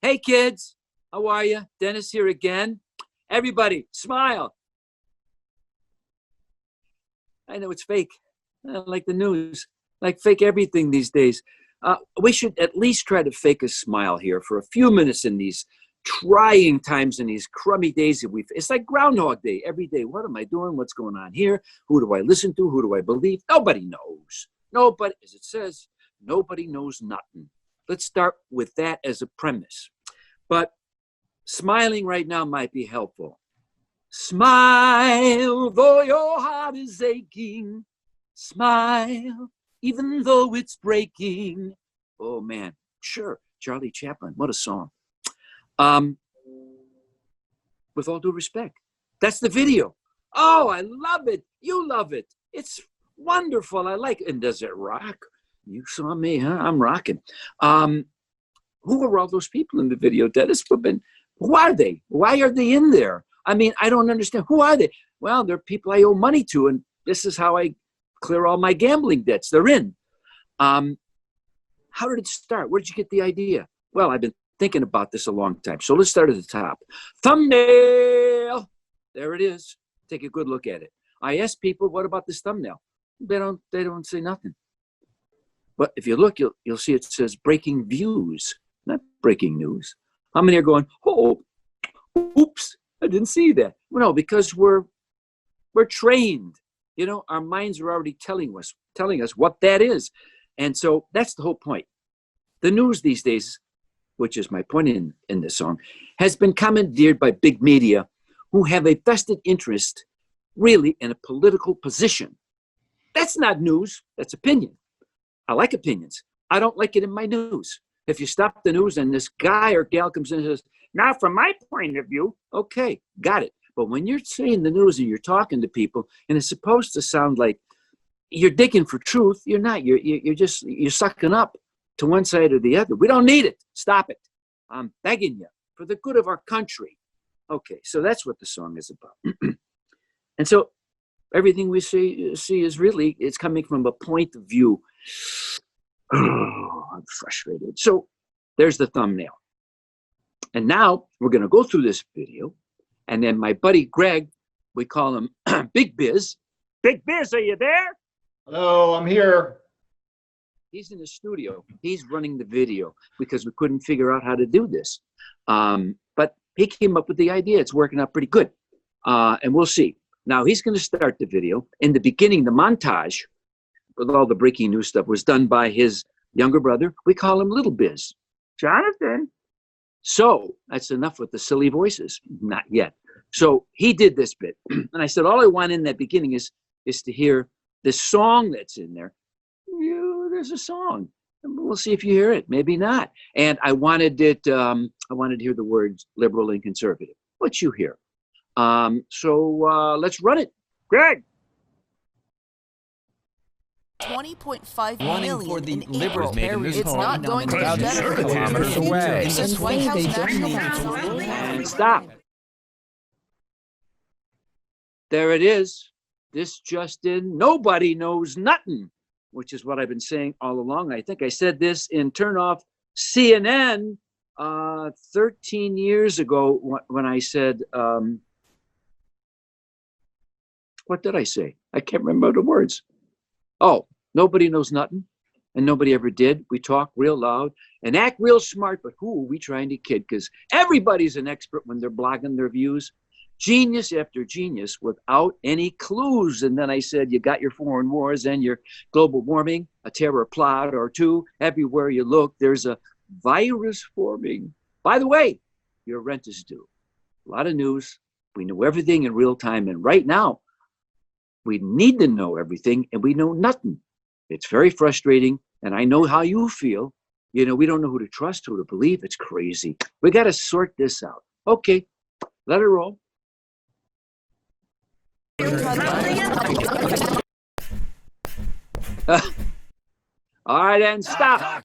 Hey, kids. How are you? Dennis here again. Everybody, smile. I know it's fake, like the news, like fake everything these days. We should at least try to fake a smile here for a few minutes in these trying times, in these crummy days that it's like Groundhog Day every day. What am I doing? What's going on here? Who do I listen to? Who do I believe? Nobody knows. Nobody, as it says, nobody knows nothing. Let's start with that as a premise. But smiling right now might be helpful. Smile, though your heart is aching. Smile, even though it's breaking. Oh, man. Sure. Charlie Chaplin. What a song. With all due respect, that's the video. Oh, I love it. You love it. It's wonderful. I like it. And does it rock? You saw me, huh? I'm rocking. Who are all those people in the video, Dennis? Who are they? Why are they in there? I mean, I don't understand. Who are they? Well, they're people I owe money to, and this is how I clear all my gambling debts. They're in. How did it start? Where did you get the idea? Well, I've been thinking about this a long time. So let's start at the top. Thumbnail. There it is. Take a good look at it. I asked people, what about this thumbnail? They don't say nothing. But if you look, you'll see it says breaking views, not breaking news. How many are going, oh, oops, I didn't see that? Well, no, because we're trained. You know, our minds are already telling us what that is. And so that's the whole point. The news these days, which is my point in this song, has been commandeered by big media who have a vested interest really in a political position. That's not news, that's opinion. I like opinions. I don't like it in my news. If you stop the news and this guy or gal comes in and says, now from my point of view, okay, got it. But when you're saying the news and you're talking to people and it's supposed to sound like you're digging for truth, you're not. You're sucking up to one side or the other. We don't need it. Stop it. I'm begging you for the good of our country. Okay, so that's what the song is about. And so everything we see is really, it's coming from a point of view. Oh, I'm frustrated. So there's the thumbnail. And now we're going to go through this video. And then my buddy Greg, we call him Big Biz. Big Biz, are you there? Hello, I'm here. He's in the studio. He's running the video because we couldn't figure out how to do this. But he came up with the idea. It's working out pretty good. And we'll see. Now, he's going to start the video. In the beginning, the montage with all the breaking news stuff was done by his younger brother. We call him Little Biz. Jonathan. So that's enough with the silly voices. Not yet. So he did this bit. And I said, all I want in that beginning is to hear this song that's in there. There's a song. We'll see if you hear it. Maybe not. And I wanted it. I wanted to hear the words liberal and conservative. What you hear? So let's run it. Greg. 20.5 million for the in Liberals April. It's not going to get better. Kilometers away. This White House national Stop. There it is. This just in. Nobody knows nothing, which is what I've been saying all along. I think I said this in Turn Off CNN 13 years ago when I said, what did I say? I can't remember the words. Oh, nobody knows nothing, and nobody ever did. We talk real loud and act real smart, but who are we trying to kid? Because everybody's an expert when they're blogging their views. Genius after genius without any clues. And then I said, you got your foreign wars and your global warming, a terror plot or two. Everywhere you look, there's a virus forming. By the way, your rent is due. A lot of news. We know everything in real time. And right now, we need to know everything, and we know nothing. It's very frustrating, and I know how you feel. You know, we don't know who to trust, who to believe. It's crazy. We got to sort this out. Okay, let it roll. All right, and stop.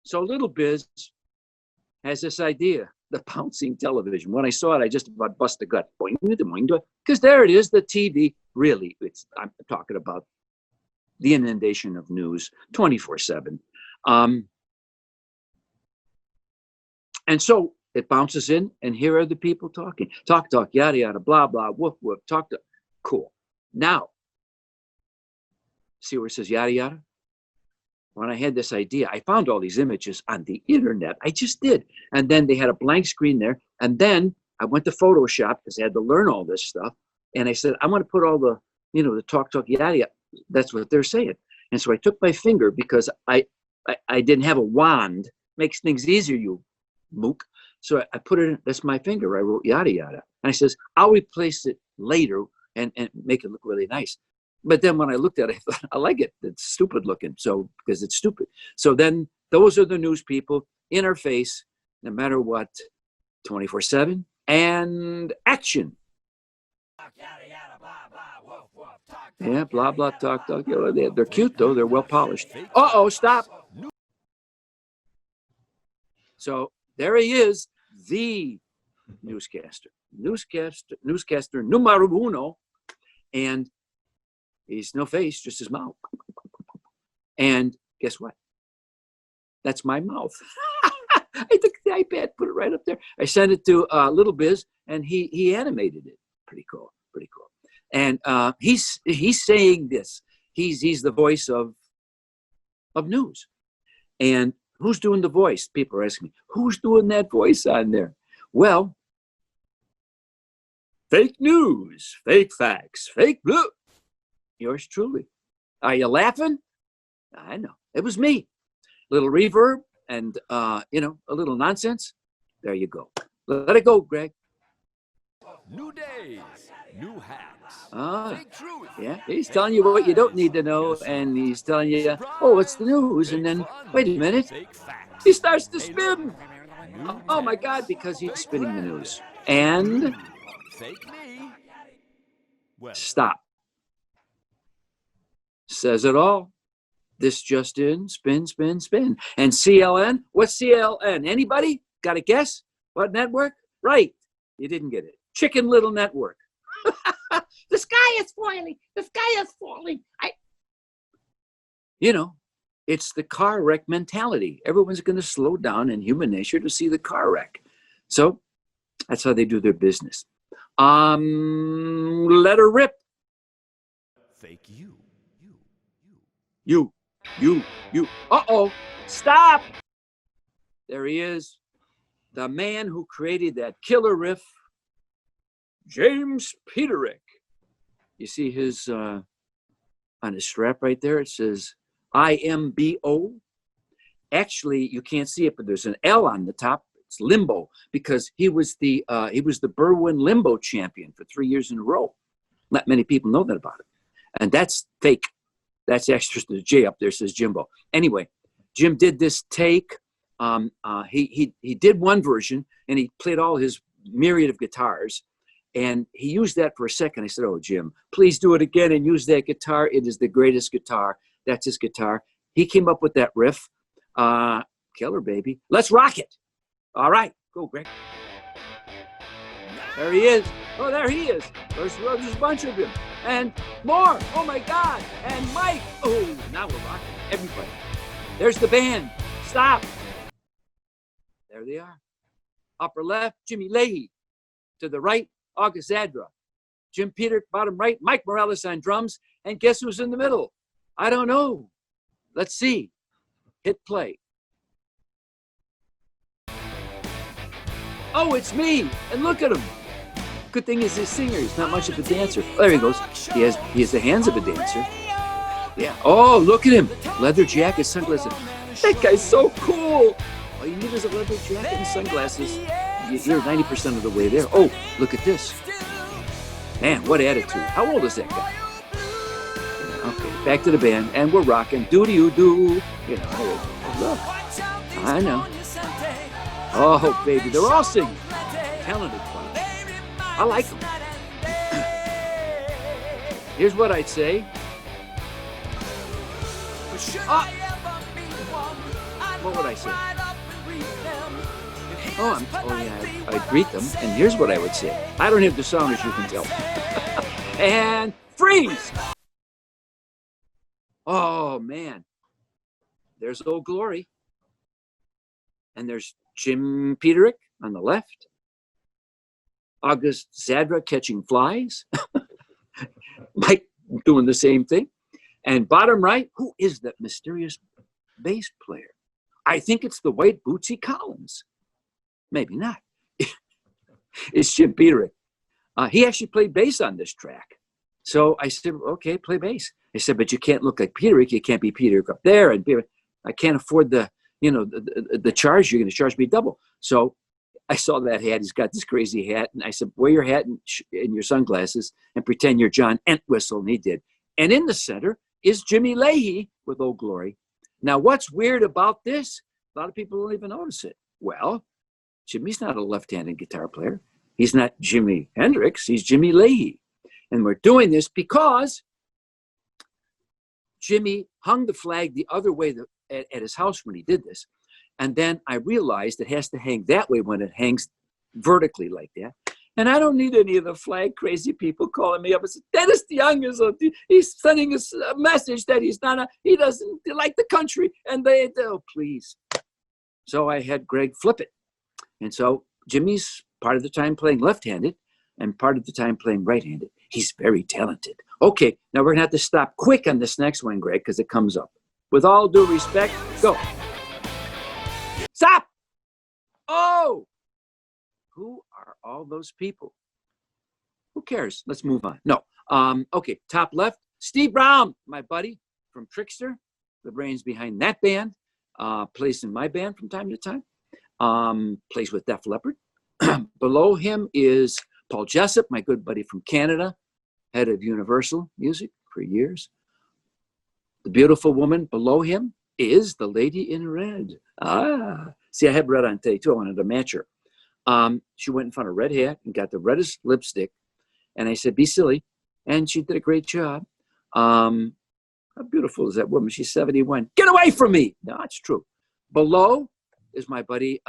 So Little Biz has this idea, the bouncing television. When I saw it, I just about bust a gut. Because there it is, the TV. Really, I'm talking about the inundation of news 24/7. And so it bounces in, and here are the people talking. Talk, yada, yada, blah, blah, woof, woof, talk to. Cool. Now, see where it says yada, yada? When I had this idea, I found all these images on the internet. I just did. And then they had a blank screen there. And then I went to Photoshop because I had to learn all this stuff. And I said, I want to put all the, the talk, yada, yada. That's what they're saying. And so I took my finger because I didn't have a wand. Makes things easier, you mook. So I put it in, that's my finger. I wrote yada, yada. And I says, I'll replace it later and make it look really nice. But then when I looked at it, I thought, I like it. It's stupid looking. So, because it's stupid. So then those are the news people in our face, no matter what, 24/7 and action. Yeah, blah, blah, talk. They're cute, though. They're well polished. Uh-oh, stop. So there he is, the newscaster numero uno. And he's no face, just his mouth. And guess what? That's my mouth. I took the iPad, put it right up there. I sent it to Little Biz, and he animated it. Pretty cool. And he's saying this. He's the voice of news. And who's doing the voice? People are asking me, who's doing that voice on there? Well, fake news, fake facts, fake blue. Yours truly. Are you laughing? I know. It was me. Little reverb and, a little nonsense. There you go. Let it go, Greg. New days, new hacks. Fake truth. Yeah, he's telling you what you don't need to know, and he's telling you, oh, what's the news? And then, wait a minute, he starts to spin. Oh my God, because he's spinning the news. And stop. Says it all. This just in, spin, spin, spin. And CLN, what's CLN? Anybody? Got a guess? What network? Right, you didn't get it. Chicken Little Network. The sky is falling. The sky is falling. It's the car wreck mentality. Everyone's going to slow down in human nature to see the car wreck. So that's how they do their business. Let her rip. Fake you. You. Uh-oh. Stop. There he is. The man who created that killer riff, James Peterik. You see his, on his strap right there, it says IMBO. Actually, you can't see it, but there's an L on the top. It's limbo, because he was the Berwyn limbo champion for 3 years in a row. Not many people know that about it. And that's fake. That's extra. The J up there says Jimbo. Anyway, Jim did this take. He did one version, and he played all his myriad of guitars. And he used that for a second. I said, oh, Jim, please do it again and use that guitar. It is the greatest guitar. That's his guitar. He came up with that riff. Killer, baby. Let's rock it. All right. Go, Greg. There he is. Oh, there he is. There's a bunch of them. And more. Oh, my God. And Mike. Oh, now we're rocking. Everybody. There's the band. Stop. There they are. Upper left, Jimmy Leahey. To the right, August Zadra. Jim Peterik, bottom right, Mike Morales on drums. And guess who's in the middle? I don't know. Let's see. Hit play. Oh, it's me. And look at him. Good thing he's a singer. He's not much of a dancer. Oh, there he goes. He has the hands of a dancer. Yeah. Oh, look at him. Leather jacket, sunglasses. That guy's so cool. All you need is a leather jacket and sunglasses. You're 90% of the way there. Oh, look at this. Man, what attitude. How old is that guy? Yeah, okay, back to the band. And we're rocking. Do-do-do. Look. I know. Oh, baby. They're all singing. Talented fun. I like them. Here's what I'd say. What would I say? I greet them, and here's what I would say. I don't have the song, as you can tell. And freeze! Oh, man. There's Old Glory. And there's Jim Peterik on the left. August Zadra catching flies. Mike doing the same thing. And bottom right, who is that mysterious bass player? I think it's the white Bootsy Collins. Maybe not. It's Jim Peterik. He actually played bass on this track. So I said, okay, play bass. I said, but you can't look like Peterik. You can't be Peterik up there. And I can't afford the charge. You're going to charge me double. So I saw that hat. He's got this crazy hat. And I said, wear your hat and your sunglasses and pretend you're John Entwistle. And he did. And in the center is Jimmy Leahey with Old Glory. Now, what's weird about this? A lot of people don't even notice it. Well, Jimmy's not a left-handed guitar player. He's not Jimi Hendrix. He's Jimmy Leahey. And we're doing this because Jimmy hung the flag the other way at his house when he did this. And then I realized it has to hang that way when it hangs vertically like that. And I don't need any of the flag crazy people calling me up and saying, Dennis DeYoung he's sending us a message that he doesn't like the country. And oh, please. So I had Greg flip it. And so Jimmy's part of the time playing left-handed and part of the time playing right-handed. He's very talented. Okay, now we're going to have to stop quick on this next one, Greg, because it comes up. With all due respect, go. Stop! Oh! Who are all those people? Who cares? Let's move on. No. Okay, top left, Steve Brown, my buddy from Trickster, the brains behind that band, plays in my band from time to time, plays with Def Leppard. Below him is Paul Jessup, my good buddy from Canada, head of Universal Music for years. The beautiful woman below him is the lady in red. See, I have red on today too. I wanted to match her. She went in front of red hat and got the reddest lipstick. And I said, be silly. And she did a great job. How beautiful is that woman? She's 71. Get away from me. No, it's true. Below is my buddy,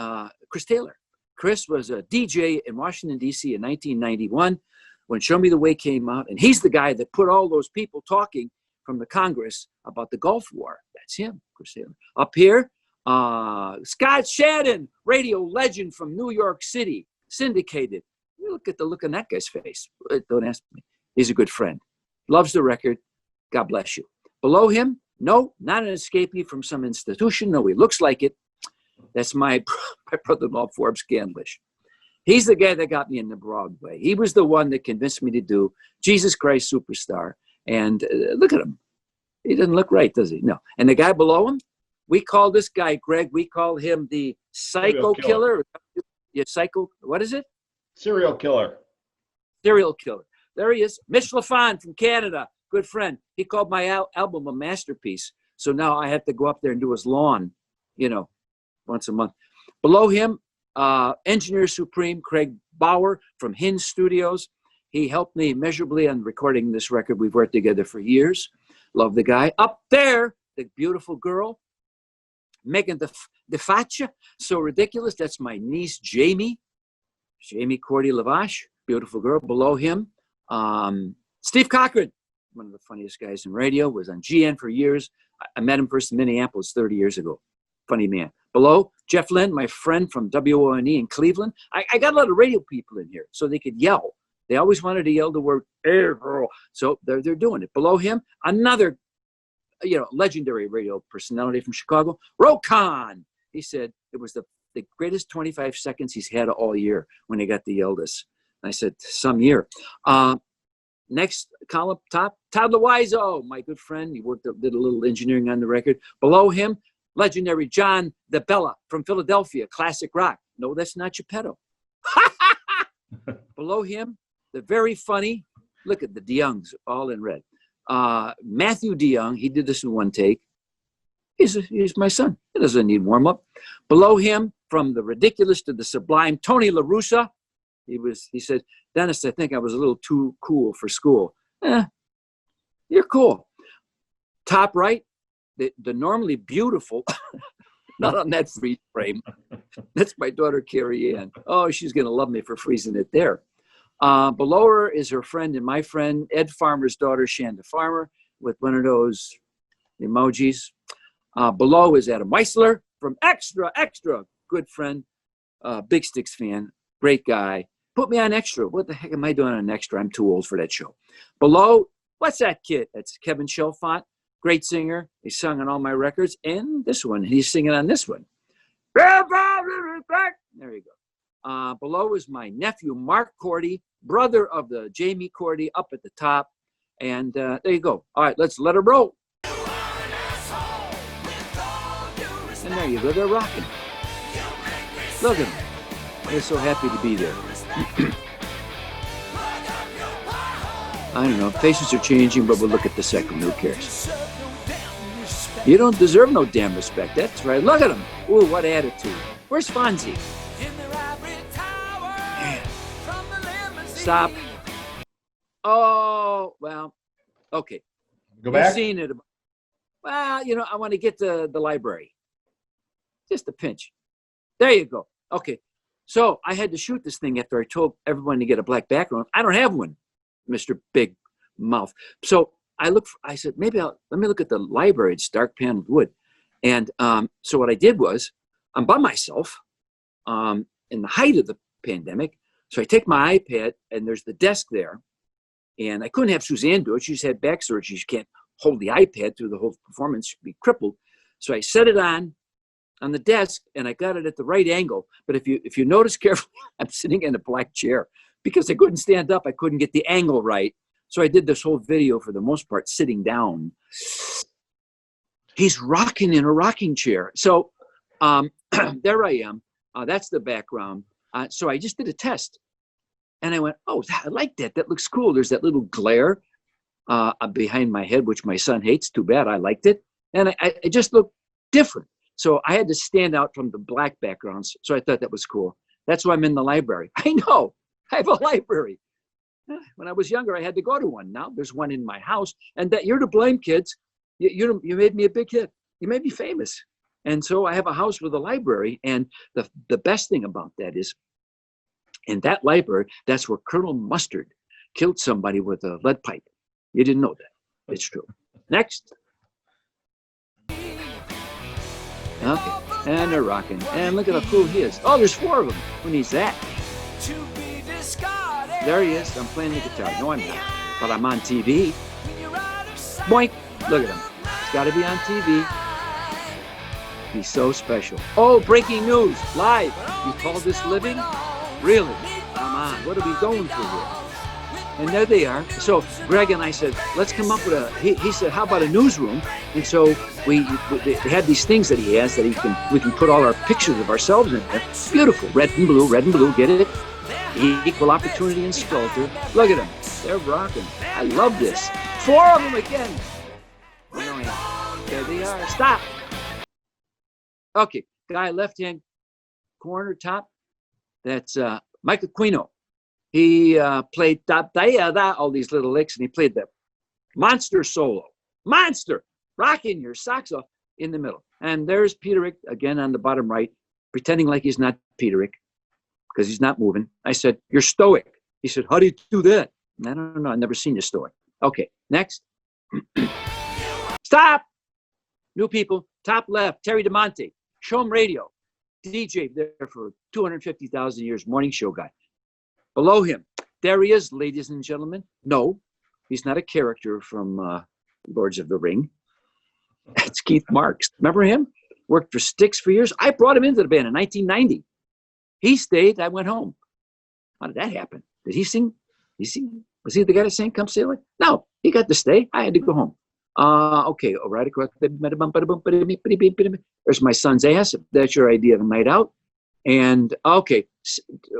Chris Taylor. Chris was a DJ in Washington, D.C. in 1991 when Show Me the Way came out. And he's the guy that put all those people talking from the Congress about the Gulf War. That's him, Chris Taylor. Up here, Scott Shannon, radio legend from New York City, syndicated. You look at the look on that guy's face. Don't ask me. He's a good friend. Loves the record. God bless you. Below him, no, not an escapee from some institution. No, he looks like it. That's my brother-in-law, Forbes Ganlish. He's the guy that got me into Broadway. He was the one that convinced me to do Jesus Christ Superstar. And look at him. He doesn't look right, does he? No. And the guy below him, we call this guy, Greg, we call him the psycho killer. Yeah, psycho, what is it? Serial killer. Serial killer. There he is. Mitch LaFon from Canada, good friend. He called my album a masterpiece. So now I have to go up there and do his lawn, once a month. Below him, Engineer Supreme, Craig Bauer from Hinge Studios. He helped me measurably on recording this record. We've worked together for years. Love the guy. Up there, the beautiful girl, Megan DeFaccia, so ridiculous. That's my niece, Jamie Cordy Lavache, beautiful girl. Below him, Steve Cochran, one of the funniest guys in radio, was on GN for years. I met him first in Minneapolis 30 years ago. Funny man. Below, Jeff Lynn, my friend from WONE in Cleveland. I got a lot of radio people in here so they could yell. They always wanted to yell the word "Hey, girl." So they're doing it. Below him, another legendary radio personality from Chicago, Rokan. He said it was the greatest 25 seconds he's had all year when he got to yell this. And I said, some year. Next column, top, Todd Loizo, my good friend. He did a little engineering on the record. Below him, legendary John DeBella from Philadelphia, classic rock. No, that's not Geppetto. Below him, the very funny, look at the DeYoungs, all in red. Matthew DeYoung, he did this in one take. He's my son. He doesn't need warm-up. Below him, from the ridiculous to the sublime, Tony La Russa. He said, Dennis, I think I was a little too cool for school. You're cool. Top right, the normally beautiful, not on that freeze frame. That's my daughter, Carrie Ann. Oh, she's going to love me for freezing it there. Below her is her friend and my friend, Ed Farmer's daughter, Shanda Farmer, with one of those emojis. Below is Adam Weissler from Extra, good friend, big Styx fan, great guy. Put me on extra. What the heck am I doing on extra? I'm too old for that show. Below, what's that kid? That's Kevin Chalfant, great singer. He sung on all my records. And this one, he's singing on this one. There you go. Below is my nephew, Mark Cordy, brother of the Jamie Cordy, up at the top. And there you go. All right, let's let her roll. And there you go. They're rocking. Look at them. They're so happy to be there. I don't know. Faces are changing, but we'll look at the second. Who cares? You don't deserve no damn respect. That's right. Look at him. Ooh, what attitude. Where's Fonzie? Man. Stop. Oh, well, okay. Go back. You've seen it. Well, you know, I want to get to the library. Just a pinch. There you go. Okay. So I had to shoot this thing after I told everyone to get a black background. I don't have one, Mr. Big Mouth. So I said, maybe let me look at the library. It's dark paneled wood. And so what I did was, I'm by myself in the height of the pandemic. So I take my iPad and there's the desk there. And I couldn't have Suzanne do it. She just had back surgery. She can't hold the iPad through the whole performance. She'd be crippled. So I set it on the desk and I got it at the right angle. But if you notice carefully, I'm sitting in a black chair because I couldn't stand up. I couldn't get the angle right. So I did this whole video for the most part sitting down. He's rocking in a rocking chair. So there I am. That's the background. So I just did a test. And I went, oh, I like that. That looks cool. There's that little glare behind my head, which my son hates. Too bad. I liked it. And it just looked different. So I had to stand out from the black backgrounds. So I thought that was cool. That's why I'm in the library. I know. I have a library. When I was younger, I had to go to one. Now there's one in my house. And that you're to blame, kids. You made me a big hit. You made me famous. And so I have a house with a library. And the best thing about that is, in that library, that's where Colonel Mustard killed somebody with a lead pipe. You didn't know that. It's true. Next. Okay. And they're rocking. And look at how cool he is. Oh, there's 4 of them. Who needs that? There he is. I'm playing the guitar. No, I'm not. But I'm on TV. Boink. Look at him. He's got to be on TV. He's so special. Oh, breaking news. Live. You call this living? Really? Come on. What are we going through here? And there they are. So Greg and I said, let's come up with he said, how about a newsroom? And so they had these things that he has that we can put all our pictures of ourselves in there. Beautiful. Red and blue. Get it? Equal opportunity and sculptor. Look at them. They're rocking. I love this. 4 of them again. There they are. Stop. Okay. Guy left-hand corner top. That's Mike Aquino. He played all these little licks, and he played the monster solo. Monster! Rocking your socks off in the middle. And there's Peterik, again on the bottom right, pretending like he's not Peterik because he's not moving. I said, you're stoic. He said, how do you do that? And I don't know. I've never seen you stoic. Okay, next. Stop! New people. Top left, Terry DeMonte. Show 'em radio. DJ there for 250,000 years, morning show guy. Below him, there he is, ladies and gentlemen. No, he's not a character from Lords of the Ring. That's Keith Marks. Remember him? Worked for Styx for years. I brought him into the band in 1990. He stayed. I went home. How did that happen? Did he sing? Was he the guy that sang Come Sail It? No, he got to stay. I had to go home. Okay, all right. There's my son's ass. If that's your idea of a night out. And okay,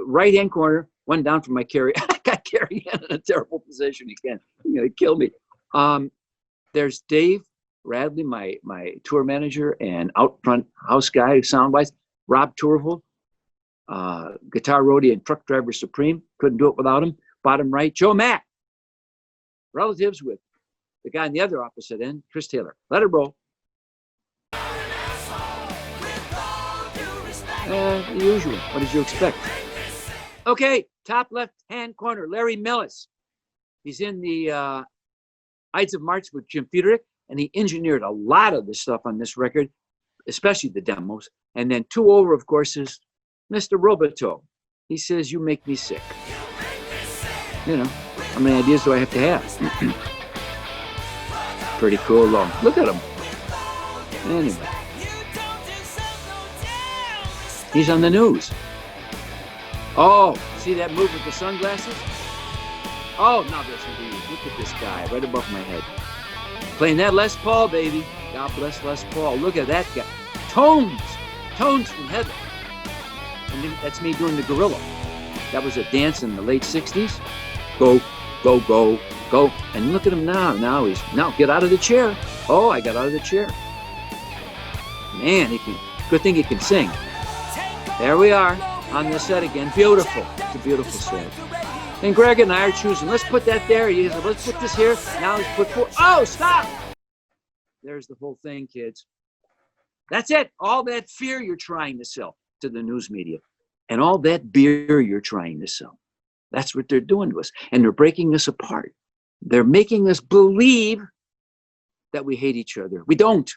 right-hand corner, one down from my carry. I got Carrie in a terrible position again. You're gonna kill me. There's Dave Radley, my tour manager and out front house guy, sound-wise. Rob Tourville, guitar roadie and truck driver supreme. Couldn't do it without him. Bottom right, Joe Mack. Relatives with the guy on the other opposite end, Chris Taylor. Let it roll. The usual. What did you expect? Okay, top left-hand corner, Larry Mellis. He's in the Ides of March with Jim Peterik, and he engineered a lot of the stuff on this record. especially the demos. And then 2 over, of course, is Mr. Roboto. He says, "You make me sick." You know, how many ideas do I have to have? Pretty cool. Look at him. Anyway, he's on the news. Oh, see that move with the sunglasses? Oh, now there's the look at this guy right above my head. Playing that Les Paul, baby. God bless Les Paul. Look at that guy. Tones from heaven. And then that's me doing the gorilla. That was a dance in the late 60s. Go, go, go, go. And look at him now. Now get out of the chair. Oh, I got out of the chair. Man, good thing he can sing. There we are on the set again. Beautiful. It's a beautiful set. And Greg and I are choosing. Let's put that there. Let's put this here. Now let's put 4. Oh, stop. There's the whole thing, kids. That's it. All that fear you're trying to sell to the news media and all that beer you're trying to sell. That's what they're doing to us. And they're breaking us apart. They're making us believe that we hate each other. We don't.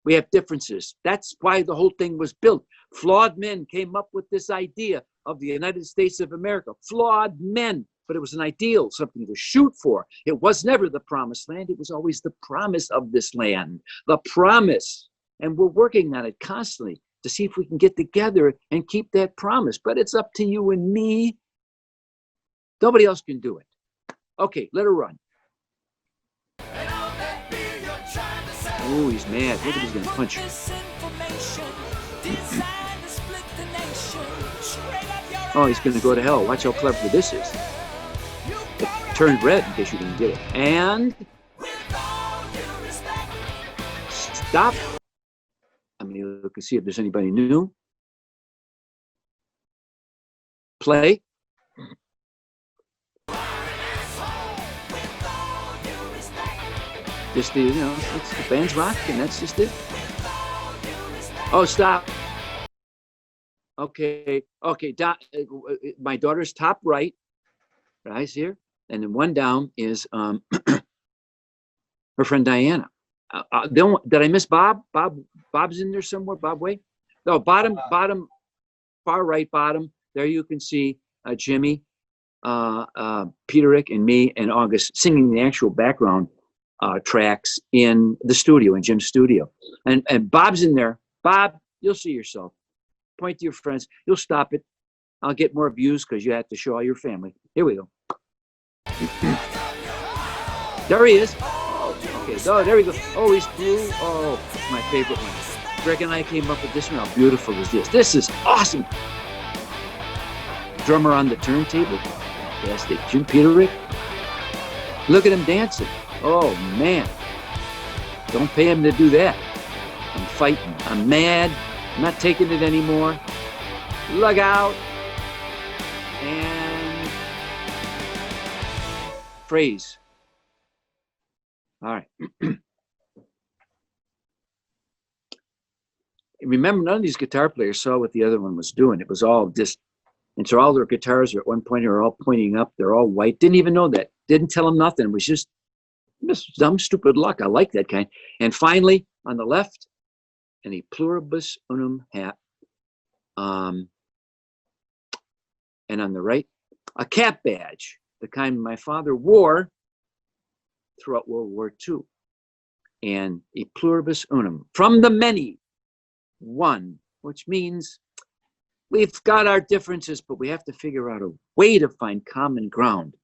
We have differences. That's why the whole thing was built. Flawed men came up with this idea of the United States of America. Flawed men. But it was an ideal, something to shoot for. It was never the promised land. It was always the promise of this land. The promise. And we're working on it constantly to see if we can get together and keep that promise. But it's up to you and me. Nobody else can do it. Okay, let her run. Oh, he's mad. Look at he's going to punch her. Oh, he's going to go to hell. Watch how clever this is. It turned red in case you didn't get it. And stop. I'm going to look and see if there's anybody new. Play. Just the, it's the band's rocking. That's just it. Oh, stop. Okay. My daughter's top right, right here, and then one down is her friend Diana. Did I miss Bob? Bob's in there somewhere. Bob Way? No, bottom, far right bottom. There you can see Jimmy, Peterik, and me and August singing the actual background tracks in the studio, in Jim's studio. And Bob's in there. Bob, you'll see yourself. Point to your friends. You'll stop it. I'll get more views because you have to show all your family. Here we go. There he is. Oh, okay. Oh, there we go. Oh, he's blue. Oh, that's my favorite one. Greg and I came up with this one. How beautiful is this? This is awesome. Drummer on the turntable. Fantastic. Jim Peterik. Look at him dancing. Oh, man. Don't pay him to do that. I'm fighting. I'm mad. I'm not taking it anymore. Lug out. And phrase. All right. Remember, none of these guitar players saw what the other one was doing. It was all just, and so all their guitars are at one point are all pointing up. They're all white. Didn't even know that. Didn't tell them nothing. It was just dumb, stupid luck. I like that kind. And finally, on the left, an E pluribus unum hat. And on the right, a cap badge, the kind my father wore throughout World War II. And E pluribus unum, from the many, one, which means we've got our differences, but we have to figure out a way to find common ground.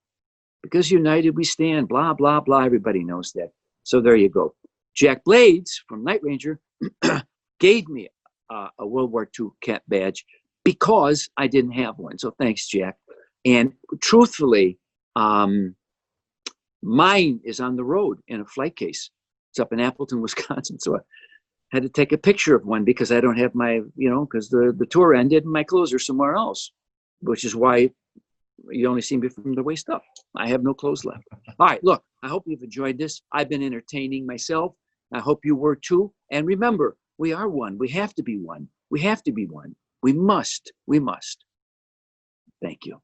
Because united we stand, blah, blah, blah. Everybody knows that. So there you go. Jack Blades from Night Ranger gave me a World War II cap badge because I didn't have one. So thanks, Jack. And truthfully, mine is on the road in a flight case. It's up in Appleton, Wisconsin. So I had to take a picture of one because I don't have my, because the tour ended and my clothes are somewhere else, which is why you only see me from the waist up. I have no clothes left. All right, look, I hope you've enjoyed this. I've been entertaining myself. I hope you were too. And remember, we are one. We have to be one. We have to be one. We must. Thank you.